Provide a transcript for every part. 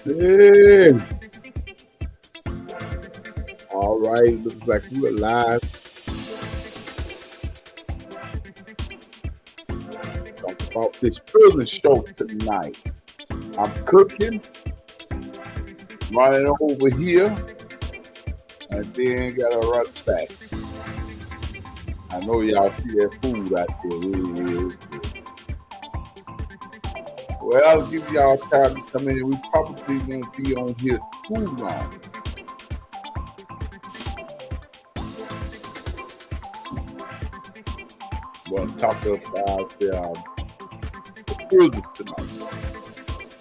Yeah. All right. Looks like we're live. Talk about this prison show tonight. I'm cooking, running over here, and then gotta run back. I know y'all see that food out there. It is good. Well, I'll give y'all time to come in. We probably won't be on here too long. We're going to talk about the prisons tonight.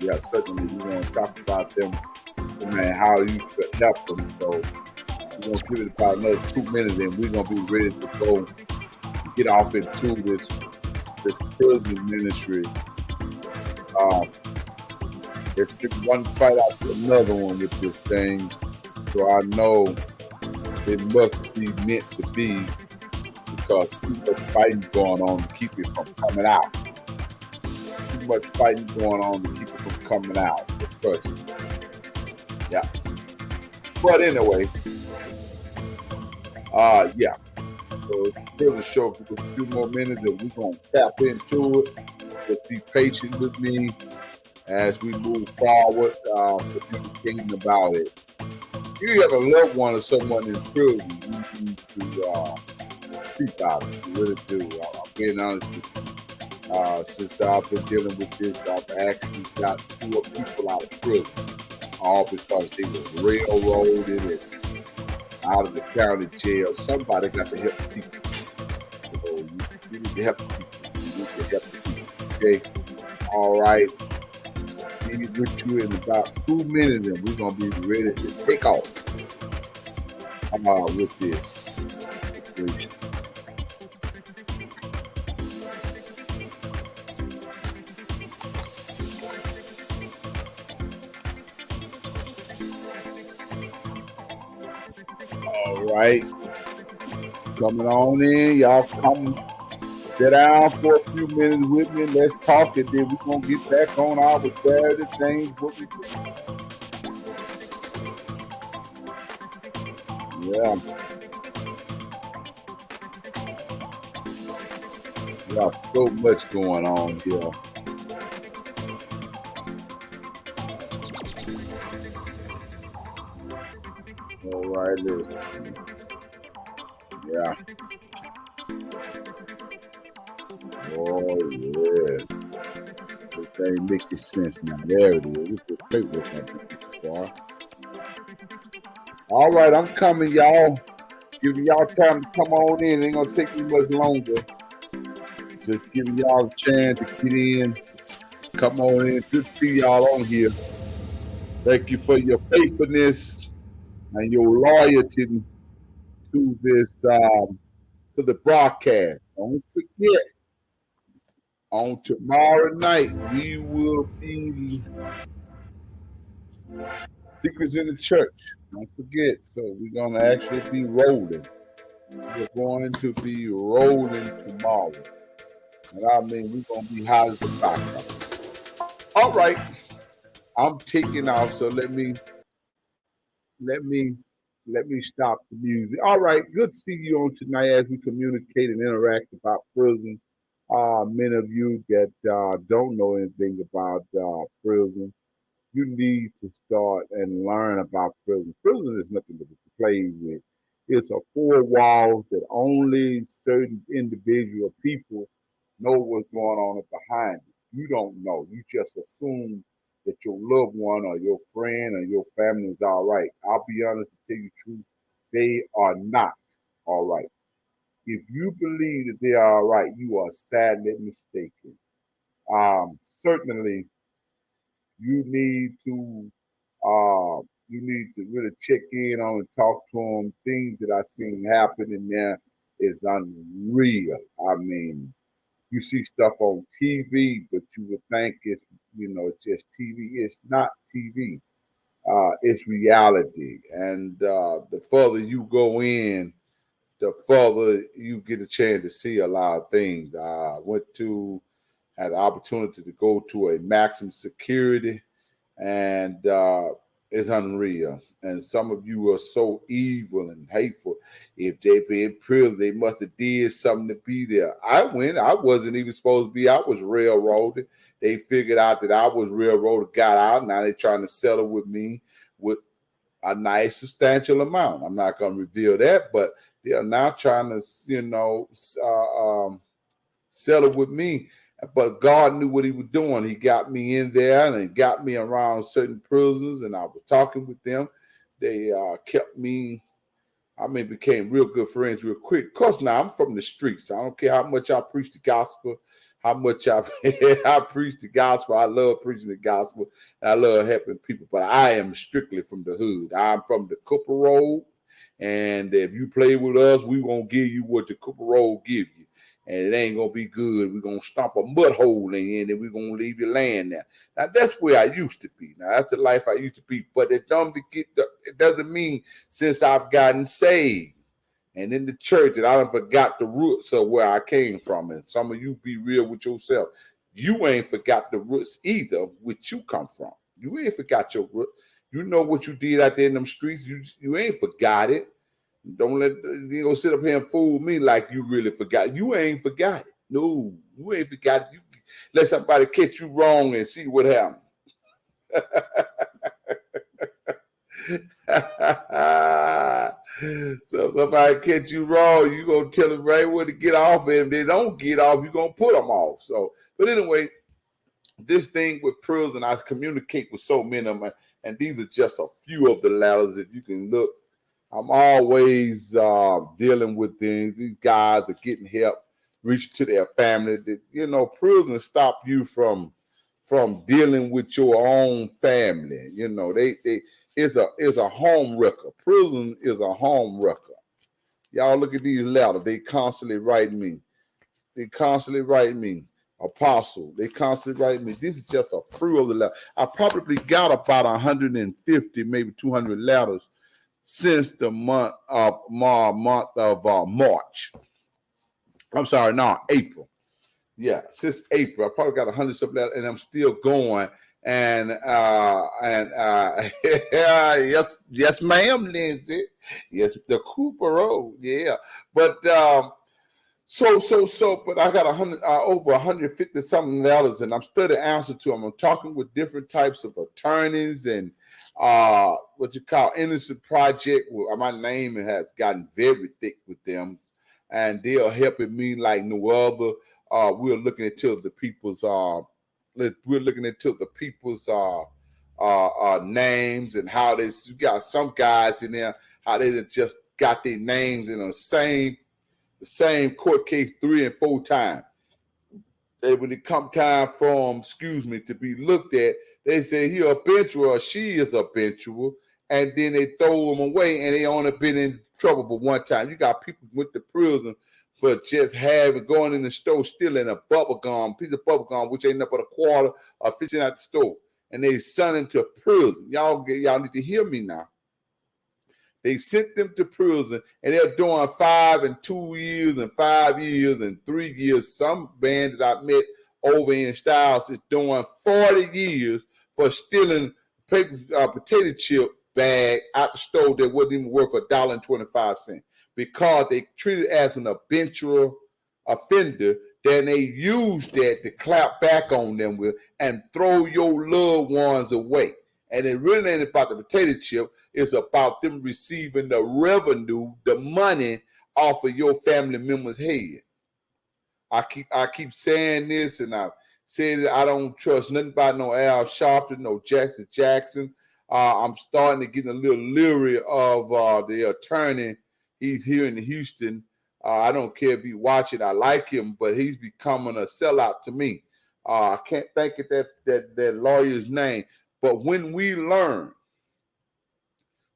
Yeah, certainly we want to talk about them and how you could help them. So we're going to give it about another 2 minutes and we're going to be ready to go get off into this prison ministry. It's been one fight after another one with this thing. So I know it must be meant to be because too much fighting going on to keep it from coming out. Too much fighting going on to keep it from coming out. Yeah. But anyway, yeah. So here's the show for a few more minutes and we're going to tap into it. Just be patient with me as we move forward to be thinking about it. If you have a loved one or someone in prison, you need to speak out it. You really do. I'm being honest with you. Since I've been dealing with this, I've actually got 4 people out of prison, all because they were railroaded and out of the county jail. Somebody got to help the people. So you need to help the people. You need to help the people. Okay? All right. Be with you in about 2 minutes and we're going to be ready to take off with this situation. All right. Coming on in. Y'all come sit down for a few minutes with me and let's talk and then we're going to get back on our Saturday things. What we do. Yeah. We got so much going on here. All right, let's see. Yeah. Oh, yeah. This thing making sense now. There it is. This is paper something far. All right, I'm coming, y'all. Giving y'all time to come on in. Ain't gonna take me much longer. Just giving y'all a chance to get in. Come on in. Good to see y'all on here. Thank you for your faithfulness and your loyalty to this to the broadcast. Don't forget, on tomorrow night we will be Secrets in the Church. Don't forget. So we're gonna actually be rolling. We're going to be rolling tomorrow. And I mean we're gonna be hot as a rock. All right. I'm taking off, so let me let me stop the music. All right, good to see you on tonight as we communicate and interact about prison. Many of you that don't know anything about prison, you need to start and learn about prison. Prison is nothing to be played with. It's a 4 walls that only certain individual people know what's going on behind it. You don't know. You just assume that your loved one or your friend or your family is all right. I'll be honest and tell you the truth. They are not all right. If you believe that they are all right, you are sadly mistaken. Certainly, you need to really check in on and talk to them. Things that I've seen happen in there is unreal. I mean, you see stuff on TV, but you would think it's just TV. It's not TV. It's reality. And the further you go in, the further you get a chance to see a lot of things. I had the opportunity to go to a maximum security and it's unreal. And some of you are so evil and hateful. If they be in prison, they must have did something to be there. I went. I wasn't even supposed to be. I was railroaded. They figured out that I was railroaded, got out. Now they're trying to settle with me with a nice substantial amount. I'm not going to reveal that, but they are now trying to, settle with me. But God knew what he was doing. He got me in there and got me around certain prisoners, and I was talking with them. They kept me, became real good friends real quick. Of course, now I'm from the streets. I don't care how much I preach the gospel, how much I preach the gospel. I love preaching the gospel, and I love helping people. But I am strictly from the hood. I'm from the Cooper Road, and if you play with us, we won't give you what the Cooper Road give you. And it ain't going to be good. We're going to stomp a mud hole in you, and then we're going to leave you laying there. Now, that's where I used to be. Now, that's the life I used to be. But it doesn't mean since I've gotten saved and in the church that I done forgot the roots of where I came from. And some of you be real with yourself. You ain't forgot the roots either, which you come from. You ain't forgot your roots. You know what you did out there in them streets. You ain't forgot it. Don't let you go sit up here and fool me like you really forgot. You ain't forgot it. No, you ain't forgot it. You let somebody catch you wrong and see what happened. So if somebody catch you wrong, you gonna tell them right where to get off, and if they don't get off, you gonna put them off. So, but anyway, this thing with prison, I communicate with so many of them, and these are just a few of the letters. If you can look. I'm always dealing with things. These guys are getting help, reaching to their family. Prison stop you from dealing with your own family. It's a home wrecker. Prison is a home wrecker. Y'all look at these letters. They constantly write me. Apostle. They constantly write me. This is just a few of the letters. I probably got about 150, maybe 200 letters since the month of March. I'm sorry, no, April. Yeah, since April, I probably got 100 something letters, and I'm still going. And yes, ma'am, Lindsay. Yes, the Cooper Road. Yeah, but but I got over 150 something letters, and I'm studying answer to them. I'm talking with different types of attorneys and what you call Innocent Project. My name has gotten very thick with them, and they're helping me like no other. We're looking into the people's names and how you got some guys in there, how they just got their names in the same court case 3 and 4 times. When it come time for them, to be looked at, they say he a benchual or she is a benchual, and then they throw them away, and they only been in trouble but one time. You got people went to prison for just going in the store, stealing a piece of bubble gum, which ain't nothing but a quarter or 50 at the store, and they sent them to prison. Y'all need to hear me now. They sent them to prison, and they're doing 5 and 2 years and 5 years and 3 years. Some band that I met over in Styles is doing 40 years for stealing potato chip bag out the store that wasn't even worth $1.25 because they treated it as an habitual offender. Then they used that to clap back on them with and throw your loved ones away. And it really ain't about the potato chip. It's about them receiving the revenue, the money off of your family member's head. I keep saying this, and I said that I don't trust nothing about no Al Sharpton, no Jackson. I'm starting to get a little leery of the attorney. He's here in Houston. I don't care if you watch it. I like him, but he's becoming a sellout to me. I can't think of that lawyer's name. But when we learn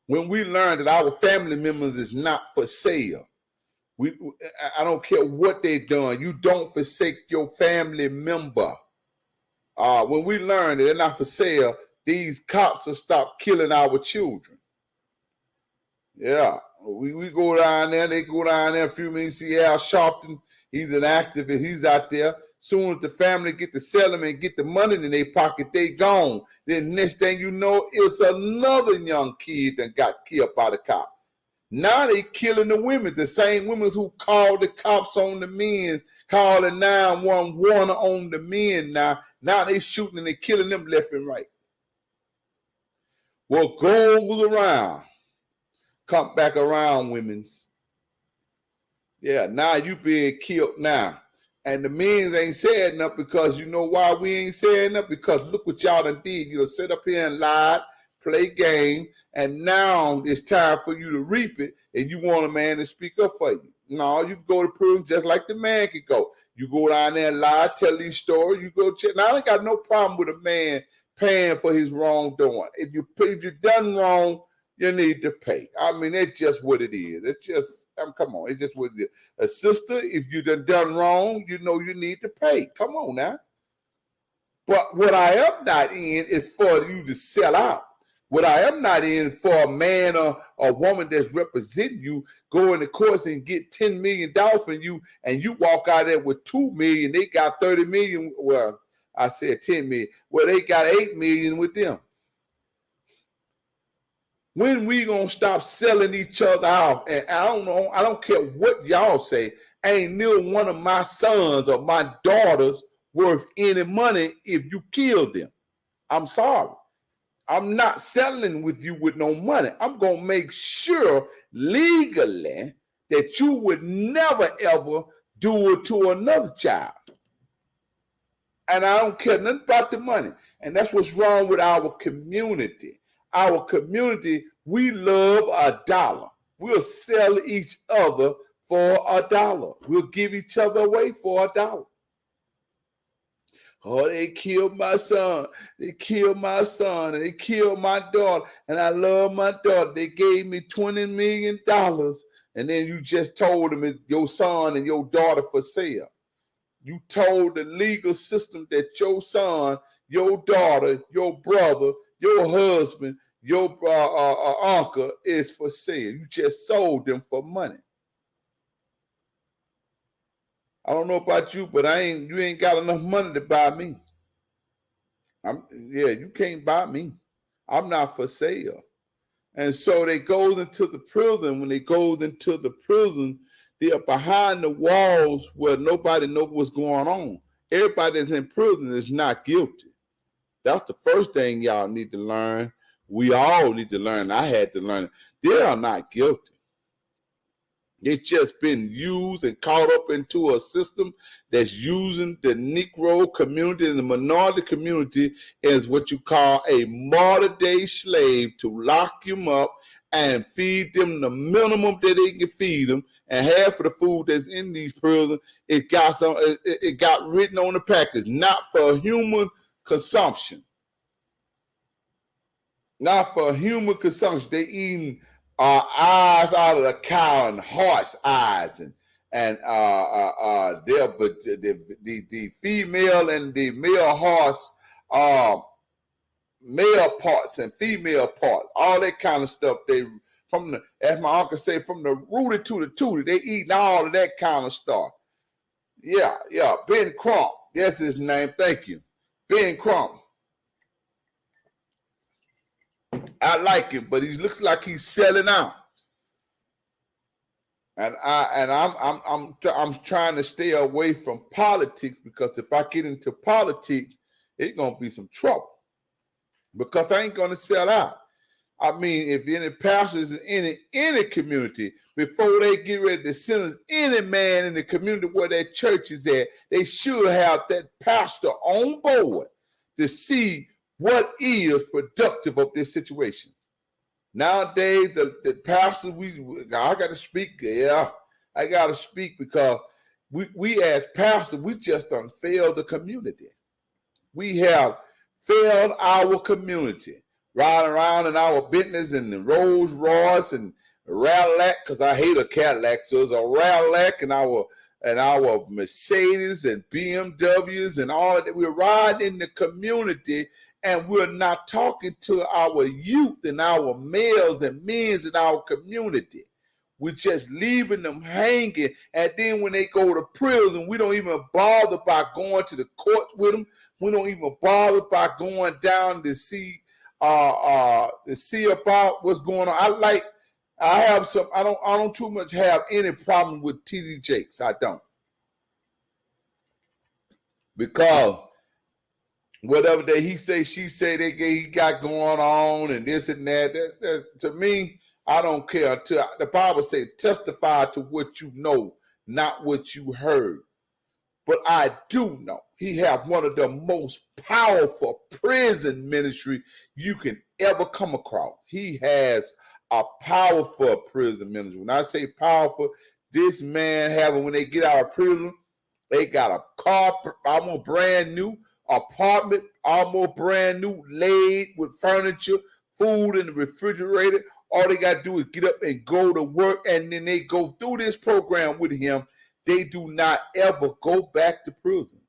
that our family members is not for sale, I don't care what they done. You don't forsake your family member. When we learn that they're not for sale, these cops will stop killing our children. Yeah, we go down there. They go down there. A few minutes. See Al Sharpton. He's an activist. He's out there. Soon as the family get to sell them and get the money in their pocket, they gone. Then next thing you know, it's another young kid that got killed by the cop. Now they killing the women, the same women who called the cops on the men, calling 911 on the men Now they shooting and they killing them left and right. What goes around, come back around, women's. Yeah, now you being killed now. And the men ain't saying nothing because you know why we ain't saying nothing? Because look what y'all done did. You know, sit up here and lie, play game, and now it's time for you to reap it, and you want a man to speak up for you. No, you go to prison just like the man could go. You go down there and lie, tell these stories, you go check. Now, I ain't got no problem with a man paying for his wrongdoing. If you done wrong, you need to pay. I mean, it's just what it is. It's just, come on, it's just what it is. A sister, if you done wrong, you know you need to pay. Come on now. But what I am not in is for you to sell out. What I am not in for a man or a woman that's representing you, go in the courts and get $10 million from you, and you walk out there with $2 million. They got 30 million. Well, I said 10 million. Well, they got 8 million with them. When we gonna stop selling each other out? And I don't know, I don't care what y'all say. Ain't neither one of my sons or my daughters worth any money if you kill them. I'm sorry. I'm not selling with you with no money. I'm gonna make sure legally that you would never ever do it to another child. And I don't care nothing about the money. And that's what's wrong with our community. Our community, we love $1. We'll sell each other for $1. We'll give each other away for $1. Oh, they killed my son. They killed my son. And they killed my daughter. And I love my daughter. They gave me $20 million. And then you just told them your son and your daughter for sale. You told the legal system that your son, your daughter, your brother, your husband, your uncle is for sale. You just sold them for money. I don't know about you, but you ain't got enough money to buy me. You can't buy me. I'm not for sale. And so they go into the prison. When they go into the prison, they are behind the walls where nobody knows what's going on. Everybody that's in prison is not guilty. That's the first thing y'all need to learn. We all need to learn. I had to learn it. They are not guilty. They've just been used and caught up into a system that's using the Negro community and the minority community as what you call a modern-day slave to lock them up and feed them the minimum that they can feed them. And half of the food that's in these prisons, it got written on the package, not for human consumption. Not for human consumption. They eating eyes out of the cow and horse eyes, and the female and the male horse, male parts and female parts, all that kind of stuff. They as my uncle say, from the rooty to the tooty, they eating all of that kind of stuff. Yeah, Ben Crump, that's his name. Thank you, Ben Crump. I like him, but he looks like he's selling out. And I'm trying to stay away from politics, because if I get into politics, it's gonna be some trouble. Because I ain't gonna sell out. I mean, if any pastors in any community, before they get ready to sentence any man in the community where that church is at, they should have that pastor on board to see what is productive of this situation. Nowadays, the pastors, I got to speak. Yeah, I got to speak, because we as pastors, we just done failed the community. We have failed our community. Riding around in our business and the Rolls Royce and Cadillac, because I hate a Cadillac, so it's a Cadillac and our Mercedes and BMWs and all of that. We're riding in the community, and we're not talking to our youth and our males and men in our community. We're just leaving them hanging. And then when they go to prison, we don't even bother by going to the court with them. We don't even bother by going down to see about what's going on. I don't too much have any problem with TD Jakes. I don't. Because whatever that he say, she say, he got going on and this and that, to me, I don't care. Until the Bible says, testify to what you know, not what you heard. But I do know he have one of the most powerful prison ministry you can ever come across. He has a powerful prison ministry. When I say powerful, this man when they get out of prison, they got a car, almost brand new, apartment, almost brand new, laid with furniture, food in the refrigerator. All they got to do is get up and go to work, and then they go through this program with him. They do not ever go back to prison.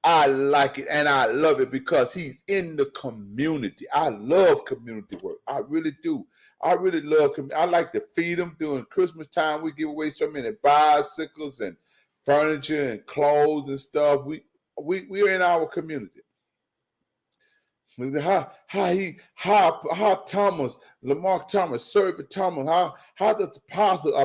I like it, and I love it because he's in the community. I love community work. I really do. I really love community. I like to feed them during Christmas time. We give away so many bicycles and furniture and clothes and stuff. We're in our community. How Thomas, Lamar Thomas, Servant Thomas, how does the apostle,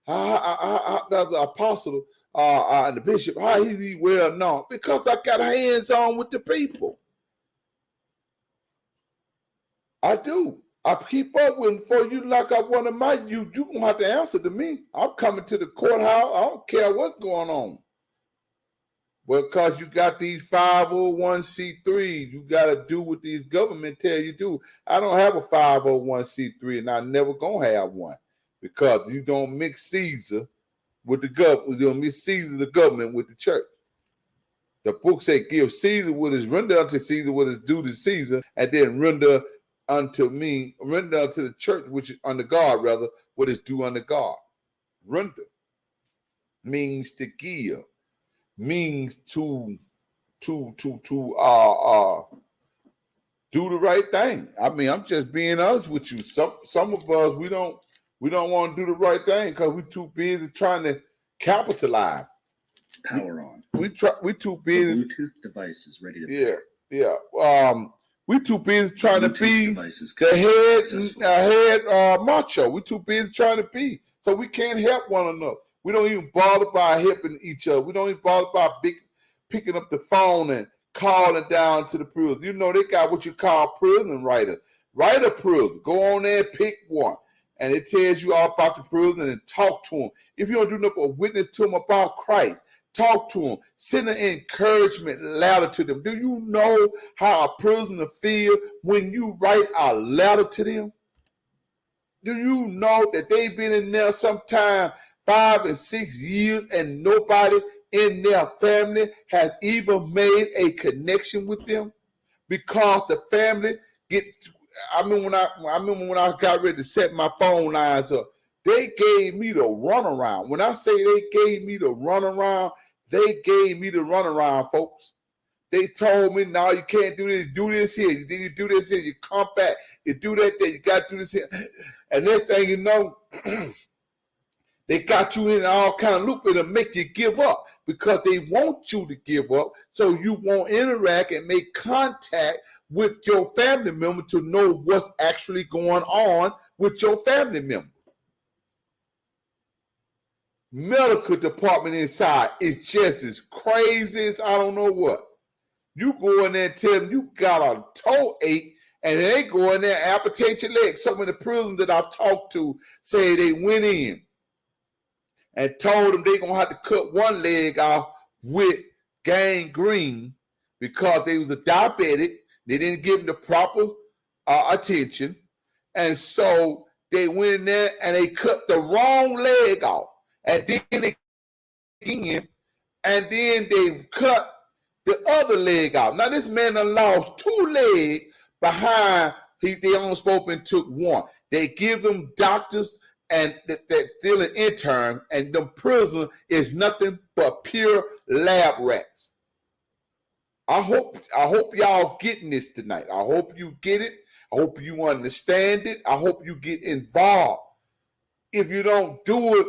how does the apostle and the bishop, how is he well known? Because I got hands on with the people. I do. I keep up with them. Before you lock up one of my you gonna have to answer to me. I'm coming to the courthouse. I don't care what's going on. Because you got these 501c3s, you got to do what these government tell you to do. I don't have a 501c3, and I never gonna have one because you don't mix Caesar with the government. You don't mix Caesar, the government, with the church. The book say, "Give Caesar what is render unto Caesar what is due to Caesar, and then render unto the church, which is under God, rather, what is due unto God." Render means to give. Means to do the right thing. I mean, I'm just being honest with you. Some of us we don't want to do the right thing because we're too busy trying to capitalize. Power on. We too busy. The Bluetooth device is ready to yeah. We too busy trying Bluetooth to be the head macho. We too busy trying to be, so we can't help one another. We don't even bother by helping each other. We don't even bother by picking up the phone and calling down to the prison. You know, they got what you call prison writer. Write a prison. Go on there and pick one. And it tells you all about the prison and talk to them. If you don't do nothing but witness to them about Christ, talk to them. Send an encouragement letter to them. Do you know how a prisoner feels when you write a letter to them? Do you know that they've been in there sometime 5 and 6 years and nobody in their family has even made a connection with them? Because the family I remember when I got ready to set my phone lines up, they gave me the runaround. When I say they gave me the runaround, they gave me the runaround, folks. They told me, no, you can't do this. Do this here. You do this here. You come back. You do that there. You got to do this here. And next thing you know, they got you in all kind of loop to make you give up because they want you to give up so you won't interact and make contact with your family member to know what's actually going on with your family member. Medical department inside is just as crazy as I don't know what. You go in there and tell them you got a toe ache, and they go in there and amputate your leg. Some of the prisons that I've talked to say they went in and told them they're going to have to cut one leg off with gangrene because they was a diabetic. They didn't give them the proper attention. And so they went in there and they cut the wrong leg off. And then they cut the other leg out. Now this man done lost 2 legs behind. They only spoke and took one. They give them doctors and that still an intern, and the prison is nothing but pure lab rats. I hope y'all getting this tonight. I hope you get it. I hope you understand it. I hope you get involved. if you don't do it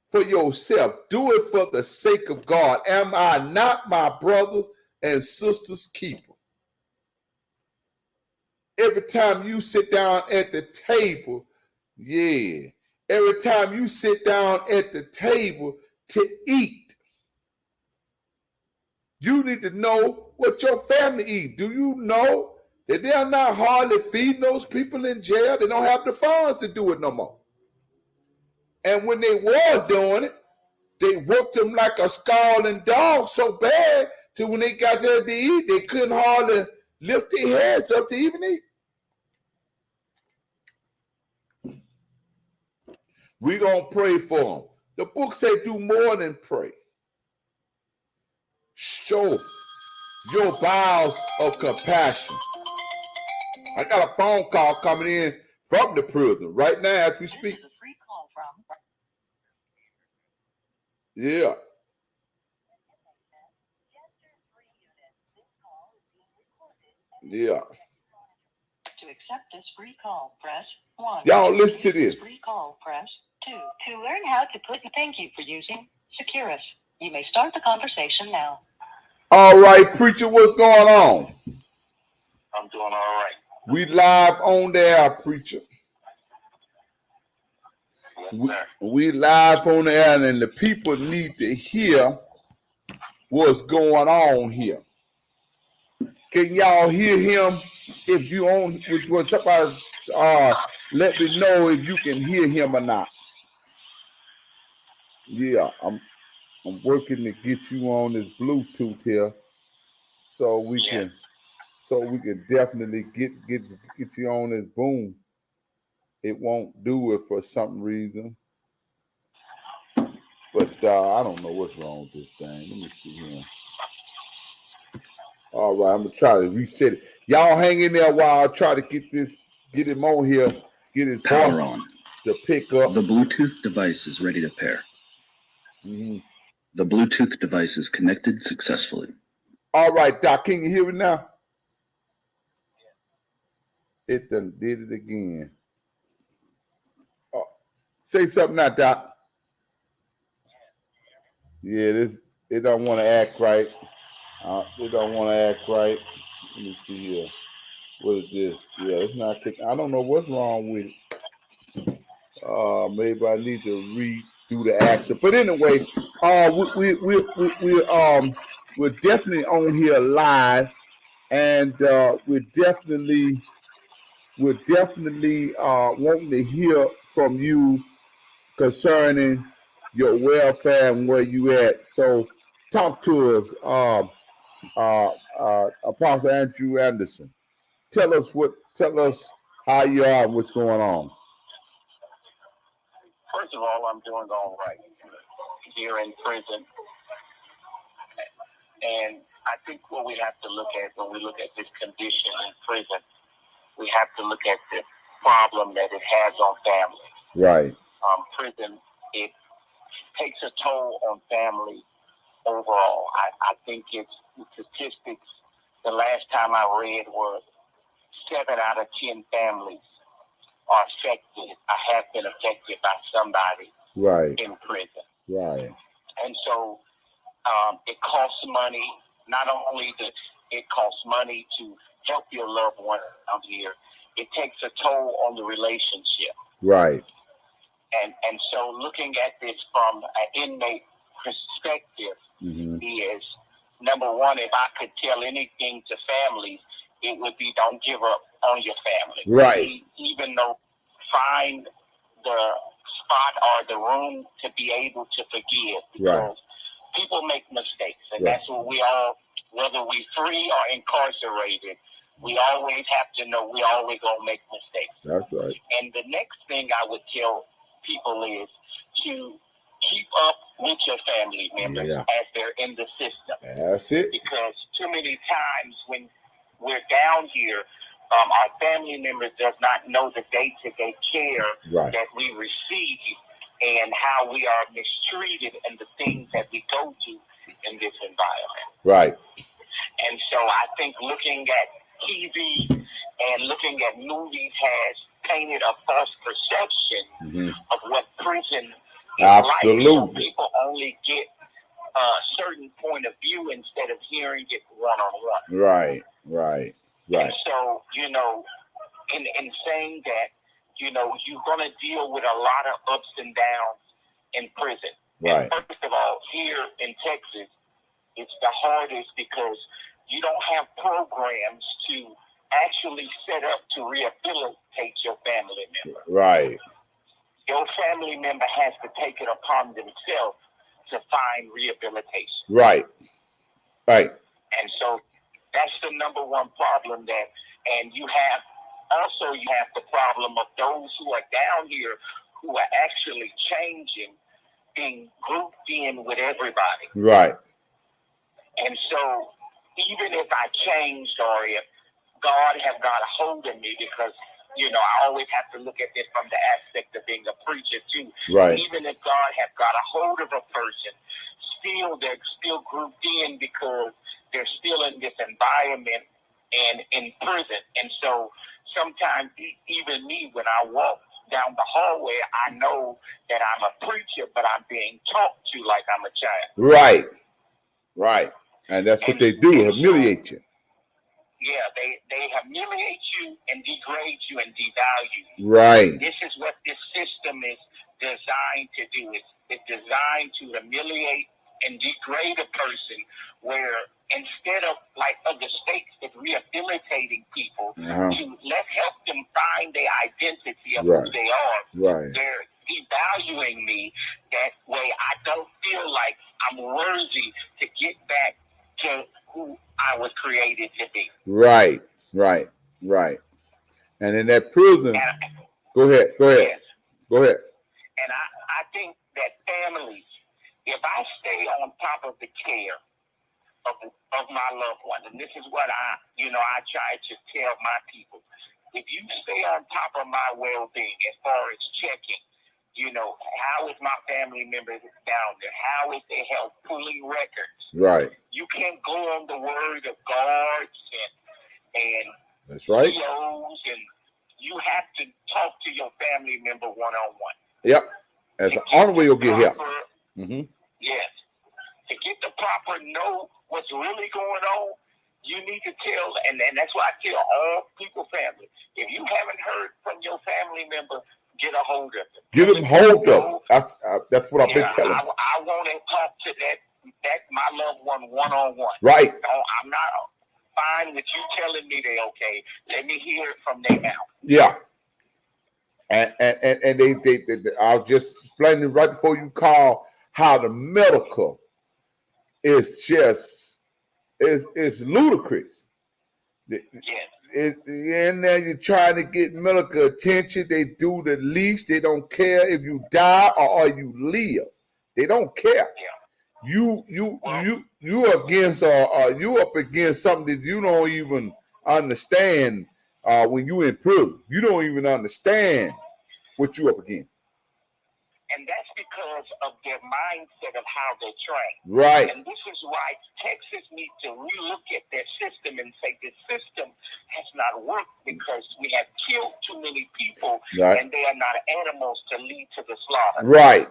for yourself, do it for the sake of God. Am I not my brothers and sisters' keeper? Every time you sit down at the table, every time you sit down at the table to eat, you need to know what your family eat. Do you know that they are not hardly feeding those people in jail? They don't have the funds to do it no more. And when they were doing it, they worked them like a scalding dog so bad till when they got there to eat, they couldn't hardly lift their heads up to even eat. We're going to pray for them. The book say do more than pray. Show your bowels of compassion. I got a phone call coming in from the prison right now as we speak. Yeah. Yeah. To accept this free call, press 1. Y'all listen to this. Free call, press 2. To learn how to put thank you for using Securus. You may start the conversation now. All right, preacher, what's going on? I'm doing all right. We live on the air, preacher. Yes, we live on the air, and the people need to hear what's going on here. Can y'all hear him? If you on, which was somebody, let me know if you can hear him or not. Yeah, I'm working to get you on this Bluetooth here, so we can definitely get you on this boom. It won't do it for some reason, but I don't know what's wrong with this thing. Let me see here. All right, I'm gonna try to reset it. Y'all hang in there while I try to get him on here, get his power on to pick up. The Bluetooth device is ready to pair. Mm-hmm. The Bluetooth device is connected successfully. All right, Doc, can you hear me now? It done did it again. Say something now, Doc. Yeah, it don't want to act right. It don't want to act right. Let me see here. What is this? Yeah, it's not. I don't know what's wrong with it. Maybe I need to redo the action. But anyway, we're definitely on here live, and we're definitely wanting to hear from you concerning your welfare and where you at. So talk to us, Apostle Andrew Anderson. Tell us how you are and what's going on. First of all, I'm doing all right here in prison. And I think what we have to look at when we look at this condition in prison, we have to look at the problem that it has on family. Right. Prison, it takes a toll on family overall. I think it's the statistics. The last time I read was 7 out of 10 families are affected. I have been affected by somebody in prison. Right. And so it costs money. Not only does it cost money to help your loved one out here, it takes a toll on the relationship. Right. And so looking at this from an inmate perspective is, number one, if I could tell anything to families, it would be don't give up on your family. Right. Even though find the spot or the room to be able to forgive. Because people make mistakes. And that's what we all, whether we free or incarcerated, we always have to know we always going to make mistakes. That's right. And the next thing I would tell people is to keep up with your family members as they're in the system. That's it. Because too many times when we're down here, our family members does not know the day-to-day care that we receive and how we are mistreated and the things that we go to in this environment. Right. And so I think looking at TV and looking at movies has painted a false perception of what prison is Absolutely. like. So people only get a certain point of view instead of hearing it one-on-one. Right. And so, in saying that, you're going to deal with a lot of ups and downs in prison. Right. And first of all, here in Texas, it's the hardest because you don't have programs to actually set up to rehabilitate your family member. Right. Your family member has to take it upon themselves to find rehabilitation. Right. And so that's the number one problem and you have the problem of those who are down here who are actually changing, being grouped in with everybody. Right. And so even if I changed or if God have got a hold of me, because, I always have to look at it from the aspect of being a preacher too. Right. Even if God have got a hold of a person, they're still grouped in because they're still in this environment and in prison. And so sometimes even me, when I walk down the hallway, I know that I'm a preacher, but I'm being talked to like I'm a child. Right. And that's what they do, humiliate you. Yeah, they humiliate you and degrade you and devalue you. Right. This is what this system is designed to do. It's designed to humiliate and degrade a person, where instead of like other states that rehabilitating people to let's help them find their identity of who they are. Right. They're devaluing me. That way I don't feel like I'm worthy to get back to who I was created to be. Right. And in that prison, go ahead. Yes. Go ahead. And I think that families, if I stay on top of the care of my loved one, and this is what I try to tell my people, if you stay on top of my well-being as far as checking, how is my family members down there? How is their health? Pulling records. Right. You can't go on the word of guards and that's right. COs, and you have to talk to your family member one-on-one. Yep. That's the only way you'll get help. Yes. To get the proper know what's really going on, you need to tell, and that's why I tell all people, family, if you haven't heard from your family member, get a hold of them. Get them hold of them. That's what I've been telling them. I want to talk to that my loved one one-on-one. Right. No, I'm not fine with you telling me they're okay. Let me hear it from their mouth. Yeah. And they I'll just explain it right before you call how the medical is just is ludicrous. Yes. And now you're trying to get medical attention. They do the least. They don't care if you die or you live. They don't care. Yeah. You against you up against something that you don't even understand when you in prison. You don't even understand what you up against. And that's because of their mindset of how they train. Right. And this is why Texas needs to relook at their system and say this system has not worked because we have killed too many people and they are not animals to lead to the slaughter. Right.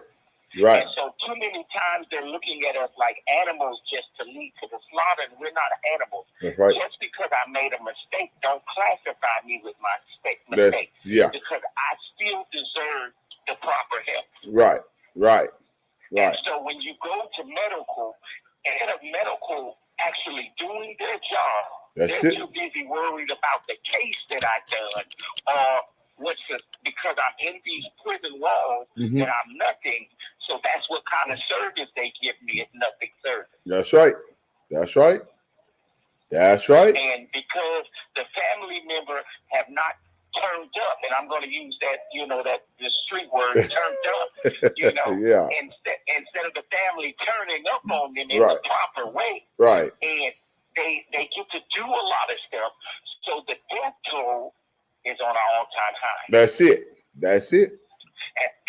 And so too many times they're looking at us like animals just to lead to the slaughter, and we're not animals. That's right. Just because I made a mistake, don't classify me with my mistake. Because I still deserve the proper help. Right. And so when you go to medical, instead of medical actually doing their job, they're too busy worried about the case that I done, or because I'm in these prison walls that I'm nothing. So that's what kind of service they give me, is nothing service. That's right. And because the family member have not turned up, and I'm going to use that, that the street word, turned up, instead of the family turning up on them in the proper way. Right. And they get to do a lot of stuff. So the death toll is on an all-time high. That's it.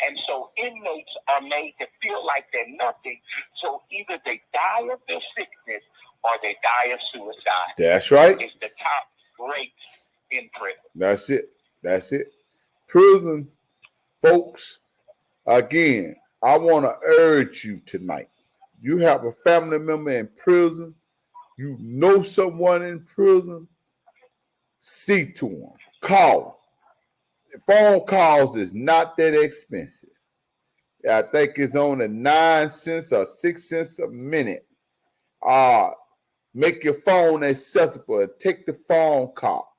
And so inmates are made to feel like they're nothing. So either they die of their sickness or they die of suicide. That's right. It's the top rate in prison. That's it. prison folks, again, I want to urge you tonight. You have a family member in prison, you know someone in prison, see to them, call. Phone calls is not that expensive. I think it's only 9 cents or 6 cents a minute. Make your phone accessible. Take the phone call.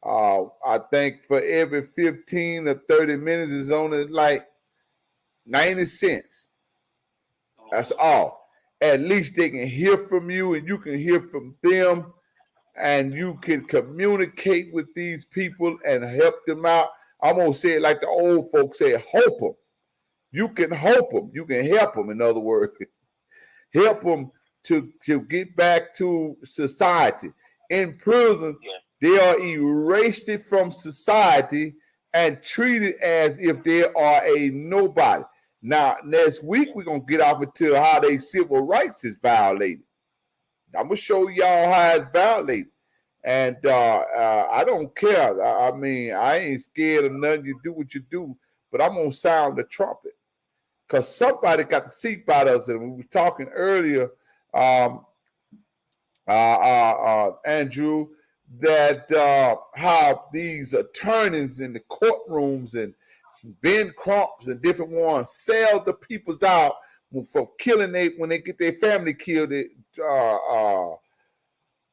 I think for every 15 or 30 minutes is only like 90 cents. That's all. At least they can hear from you and you can hear from them, and you can communicate with these people and help them out. I'm going to say it like the old folks say, hope them. You can hope them. You can help them, in other words. Help them to get back to society. In prison, they are erased from society and treated as if they are a nobody. Now, next week, we're going to get off into how their civil rights is violated. I'm going to show y'all how it's violated. And I don't care. I mean, I ain't scared of nothing. You do what you do. But I'm going to sound the trumpet. Because somebody got to see about us. And we were talking earlier, Andrew, that how these attorneys in the courtrooms and Ben Crumps and different ones sell the peoples out for killing when they get their family killed.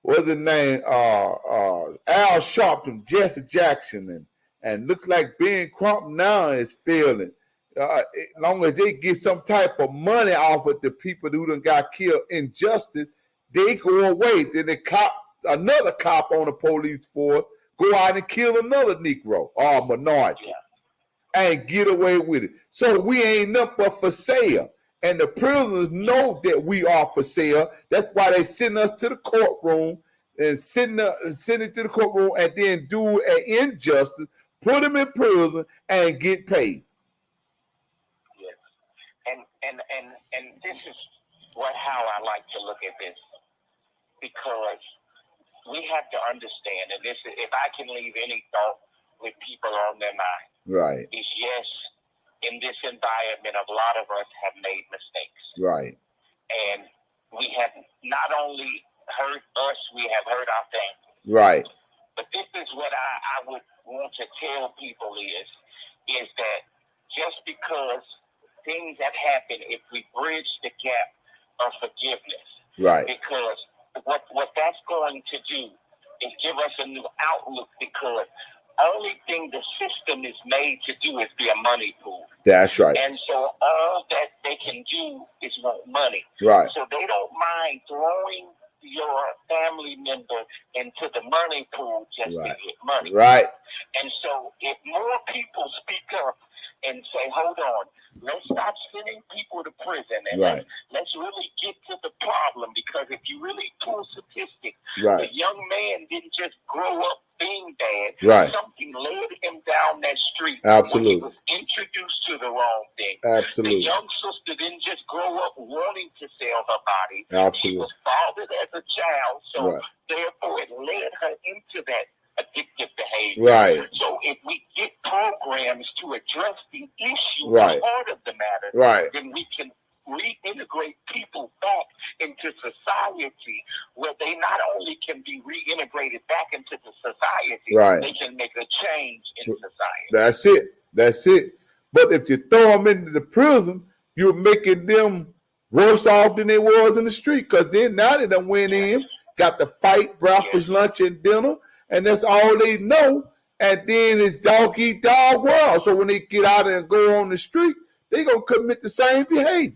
What's the name? Al Sharpton, Jesse Jackson, and looks like Ben Crump now is failing. As long as they get some type of money off of the people who done got killed injustice, they go away. Then another cop on the police force go out and kill another Negro or minority and get away with it. So we ain't nothing but for sale. And the prisoners know that we are for sale. That's why they send us to the courtroom and send it to the courtroom and then do an injustice, put them in prison and get paid. And this is how I like to look at this, because we have to understand, and this is, if I can leave any thought with people on their mind, right, is yes, in this environment, a lot of us have made mistakes, right, and we have not only hurt us, we have hurt our family, right. But this is what I would want to tell people is that just because things have happened, if we bridge the gap of forgiveness, right, because what that's going to do is give us a new outlook, because only thing the system is made to do is be a money pool. That's right. And so all that they can do is want money. Right. So they don't mind throwing your family member into the money pool just to get money. Right. And so if more people speak up and say, hold on, let's stop sending people to prison, and let's really get to the problem, because if you really pull statistics, the young man didn't just grow up being bad. Right. Something led him down that street. Absolutely. When he was introduced to the wrong thing. Absolutely. The young sister didn't just grow up wanting to sell her body. Absolutely. She was fathered as a child, so therefore it led her into that addictive behavior. Right. So if we get programs to address the issue, the heart of the matter, then we can reintegrate people back into society, where they not only can be reintegrated back into the society, they can make a change in society. That's it. But if you throw them into the prison, you're making them worse off than they was in the street, because then now they done went in, got to fight breakfast, lunch, and dinner, and that's all they know. And then it's dog eat dog world. So when they get out and go on the street, they gonna commit the same behavior.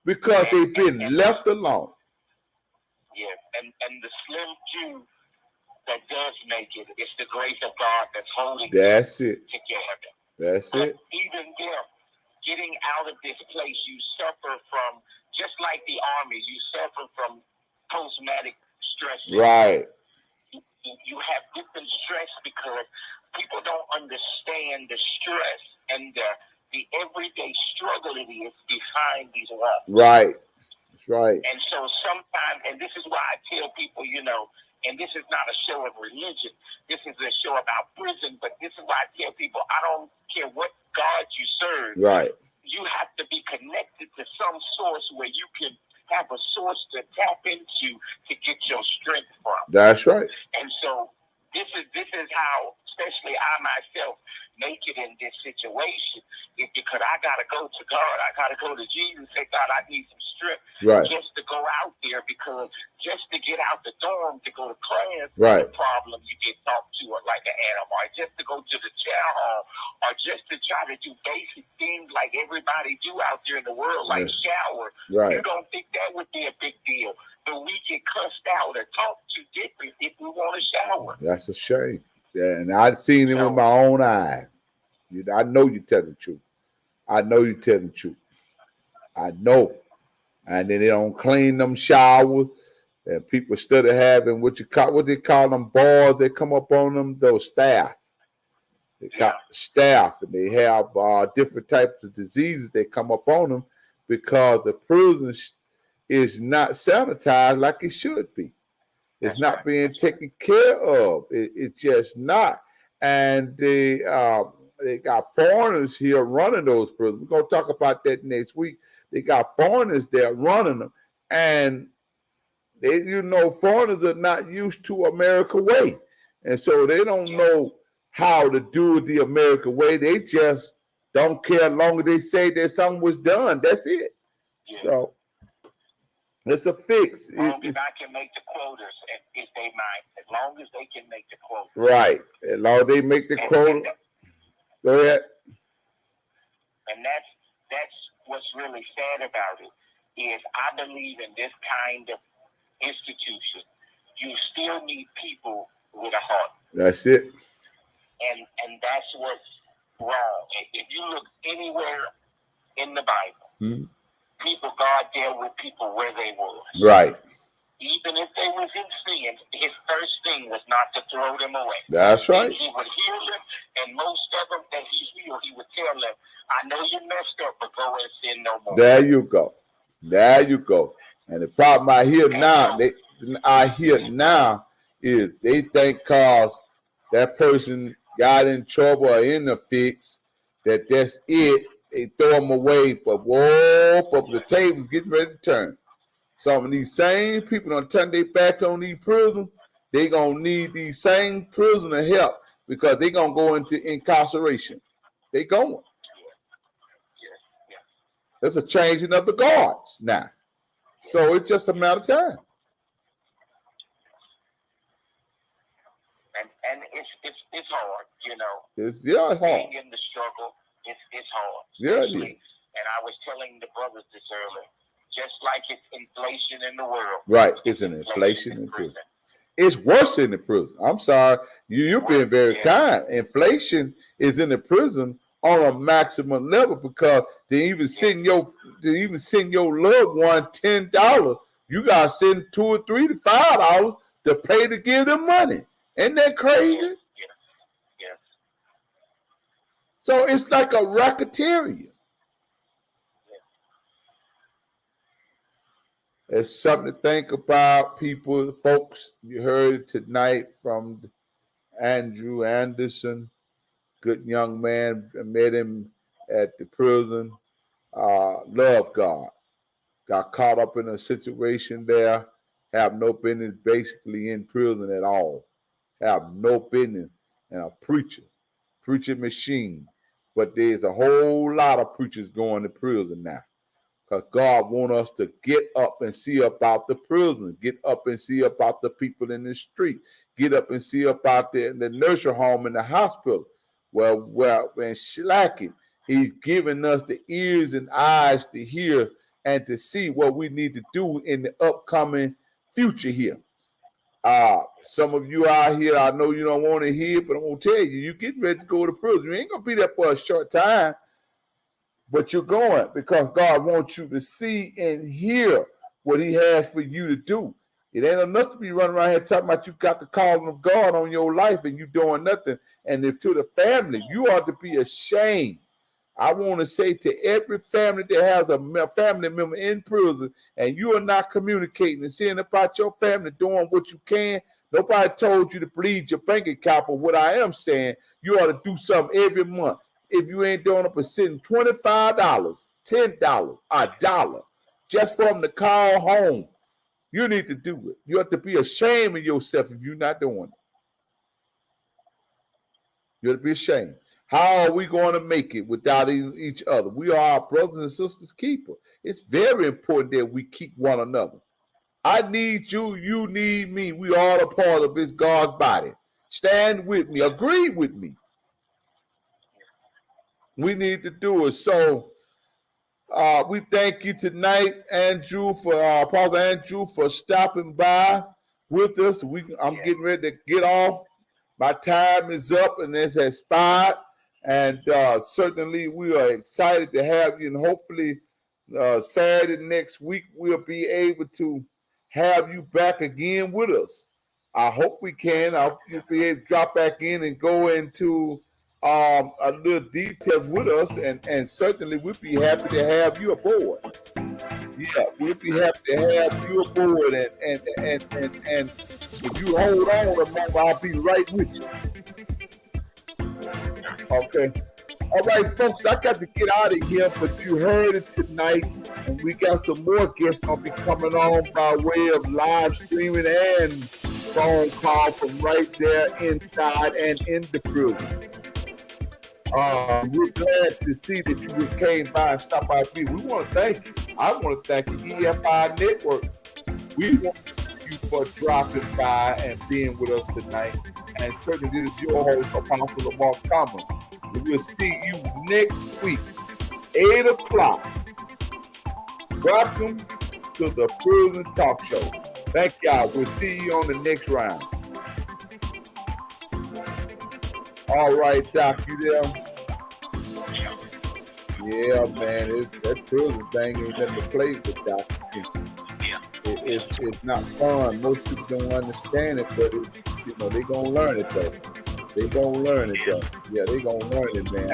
Because they've been left alone. Yes, and the slim few that does make it, it's the grace of God that's holding them together. That's it. Even them getting out of this place, you suffer from, just like the Army, you suffer from post-traumatic stress. Right. You have different stress because people don't understand the stress and the everyday struggle it is behind these walls. Right. That's right. And so sometimes, and this is why I tell people, And this is not a show of religion. This is a show about prison. But this is why I tell people, I don't care what God you serve. Right. You have to be connected to some source where you can have a source to tap into to get your strength from. That's right. And so this is how, especially I myself, make it in this situation. Is because I gotta go to God. I gotta go to Jesus and say, God, I need some strength Right. just to go out there, because just to get out the dorm to go to class Right. is a problem. You get talked to like an animal, or just to go to the chow hall, or just to try to do basic things like everybody do out there in the world, like shower. Right. You don't think that would be a big deal, but we get cussed out or talked to different if we want to shower. That's a shame. Yeah, and I've seen it with my own eyes. I know you tell the truth. I know you tell the truth. I know. And then they don't clean them showers. And people still having what they call them balls. They come up on them, those staff. They call staff, and they have different types of diseases that come up on them because the prison is not sanitized like it should be. It's not being taken care of. It's just not. And they got foreigners here running those prisons. We're going to talk about that next week. They got foreigners there running them. And foreigners are not used to American way. And so they don't know how to do it the American way. They just don't care as long as they say that something was done. That's it. Yeah. So it's a fix. As long as I can make the quotas, if they mind. As long as they can make the quotas. Right. As long as they make the quota. Go ahead. And that's what's really sad about it, is I believe in this kind of institution, you still need people with a heart. That's it. And that's what's wrong. If you look anywhere in the Bible, people, God dealt with people where they were. Right. Even if they was in sin, his first thing was not to throw them away. That's right. And he would heal them, and most of them that he healed, he would tell them, I know you messed up, but go and sin no more. There you go. There you go. And the problem I hear now is they think because that person got in trouble or in a fix, that's it. They throw them away, but the table's getting ready to turn. Some of these same people don't turn their backs on these prisons. They gonna need these same prisoner help because they gonna go into incarceration. They going. There's a changing of the guards now, so it's just a matter of time. And it's hard, It's hard. Being in the struggle, it's hard. Yeah, it is. And I was telling the brothers this earlier, just like it's inflation in the world. Right, it's an inflation in prison. It's worse in the prison. I'm sorry, you're being very kind. Inflation is in the prison on a maximum level because they even send your loved one $10. You gotta send $2 or $3 to $5 to pay to give them money. Ain't that crazy? Yes. So it's like a racketeering. It's something to think about, people, folks. You heard it tonight from Andrew Anderson, good young man. I met him at the prison. Love God. Got caught up in a situation there. Have no business basically in prison at all. Have no business. And a preaching machine. But there's a whole lot of preachers going to prison now. Because God wants us to get up and see about the prison. Get up and see about the people in the street. Get up and see about the nursery home and the hospital. Well, and slacking. He's giving us the ears and eyes to hear and to see what we need to do in the upcoming future here. Some of you out here, I know you don't want to hear, but I'm going to tell you, you're getting ready to go to prison. You ain't going to be there for a short time. But you're going because God wants you to see and hear what he has for you to do. It ain't enough to be running around here talking about you got the calling of God on your life and you doing nothing. And if to the family, you ought to be ashamed. I want to say to every family that has a family member in prison and you are not communicating and seeing about your family doing what you can Nobody told you to bleed your bank account, but what I am saying, you ought to do something every month. If you ain't doing up a sitting $25, $10, $1, just for them to call home, you need to do it. You have to be ashamed of yourself if you're not doing it. You have to be ashamed. How are we going to make it without each other? We are our brothers and sisters' keeper. It's very important that we keep one another. I need you. You need me. We all a part of this God's body. Stand with me. Agree with me. We need to do it. So we thank you tonight, Andrew, for Apostle Andrew, for stopping by with us. I'm getting ready to get off. My time is up and it's expired. And certainly we are excited to have you. And hopefully Saturday next week we'll be able to have you back again with us. I hope we can. You'll be able to drop back in and go into a little details with us, and certainly we'll be happy to have you aboard. Yeah, we'll be happy to have you aboard, and if you hold on a moment, I'll be right with you. Okay. All right, folks, I got to get out of here, but you heard it tonight, and we got some more guests going to be coming on by way of live streaming and phone call from right there inside and in the building. We're glad to see that you came by and stopped by. We want to thank you. I want to thank you, EFI Network. We want to thank you for dropping by and being with us tonight. And certainly this is your host, Apostle Lamar Thomas. We'll see you next week, 8 o'clock. Welcome to the Prison Talk Show. Thank y'all. We'll see you on the next round. All right, Doc, you there? Yeah, man, that prison thing ain't nothing to play with, Doc. It's not fun. Most people don't understand it, but they're going to learn it, though. They gonna learn it though. Yeah, they gonna learn it, man.